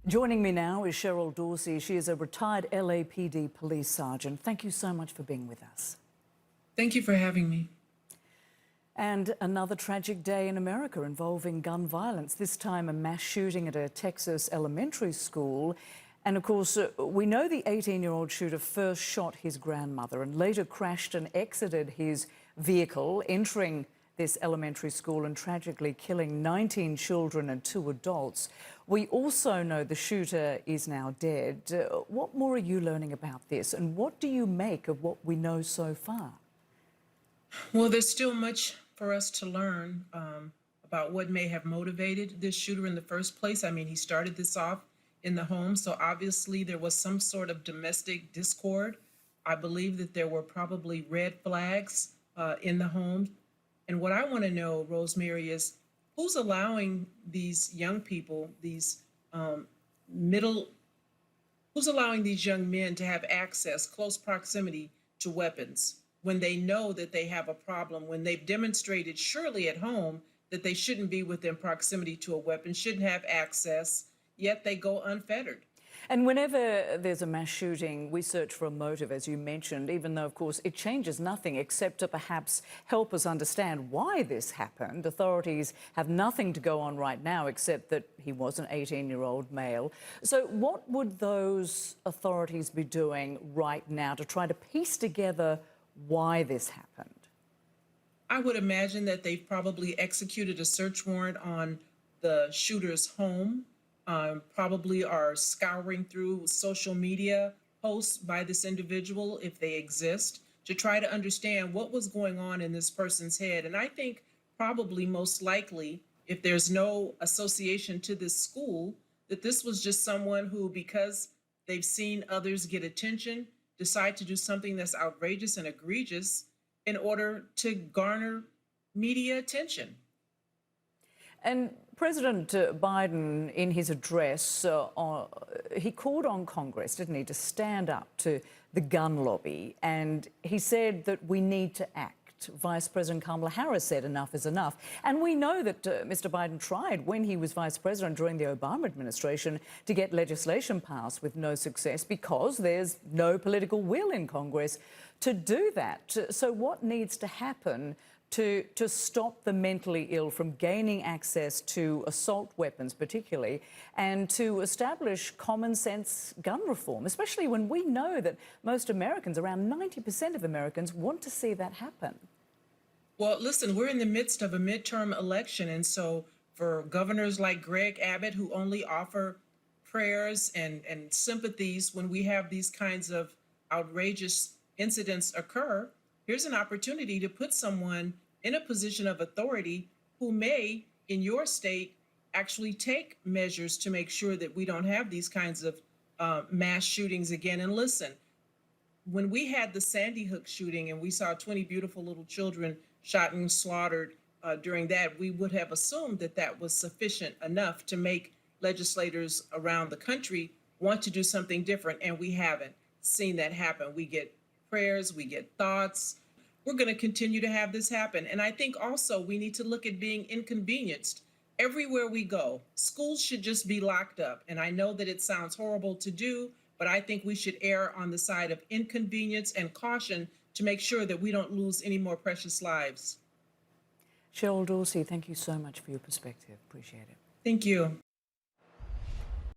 Joining me now is Dorsey. She is a retired LAPD police sergeant. Thank you so much for being with us. Thank you for having me. And another tragic day in America involving gun violence, this time a mass shooting at a Texas elementary school. And of course, we know the 18-year-old shooter first shot his grandmother and later crashed and exited his vehicle, entering this elementary school and tragically killing 19 children and 2 adults. We also know the shooter is now dead. What more are you learning about this, and what do you make of what we know so far? Well, there's still much for us to learn about what may have motivated this shooter in the first place. I mean, he started this off in the home, so obviously there was some sort of domestic discord. I believe that there were probably red flags in the home. And what I want to know, Rosemary, is who's allowing these young people, who's allowing these young men to have access, close proximity to weapons when they know that they have a problem, when they've demonstrated surely at home that they shouldn't be within proximity to a weapon, shouldn't have access, yet they go unfettered. And whenever there's a mass shooting, we search for a motive, as you mentioned, even though, of course, it changes nothing except to perhaps help us understand why this happened. Authorities have nothing to go on right now except that he was an 18-year-old male. So what would those authorities be doing right now to try to piece together why this happened? I would imagine that they've probably executed a search warrant on the shooter's home. Probably are scouring through social media posts by this individual, if they exist, to try to understand what was going on in this person's head. And I think probably most likely, if there's no association to this school, that this was just someone who, because they've seen others get attention, decide to do something that's outrageous and egregious in order to garner media attention. And President Biden, in his address, he called on Congress, didn't he, to stand up to the gun lobby. And he said that we need to act. Vice President Kamala Harris said enough is enough. And we know that Mr. Biden tried, when he was vice president during the Obama administration, to get legislation passed with no success because there's no political will in Congress to do that. So what needs to happen to stop the mentally ill from gaining access to assault weapons particularly, and to establish common sense gun reform, especially when we know that most Americans, around 90% of Americans, want to see that happen? Well, listen, we're in the midst of a midterm election, and so for governors like Greg Abbott, who only offer prayers and sympathies when we have these kinds of outrageous incidents occur, here's an opportunity to put someone in a position of authority who may, in your state, actually take measures to make sure that we don't have these kinds of mass shootings again. And listen, when we had the Sandy Hook shooting and we saw 20 beautiful little children shot and slaughtered during that, we would have assumed that that was sufficient enough to make legislators around the country want to do something different, and we haven't seen that happen. We get prayers, we get thoughts. We're going to continue to have this happen. And I think also we need to look at being inconvenienced everywhere we go. Schools should just be locked up. And I know that it sounds horrible to do, but I think we should err on the side of inconvenience and caution to make sure that we don't lose any more precious lives. Dorsey, thank you so much for your perspective. Appreciate it. Thank you.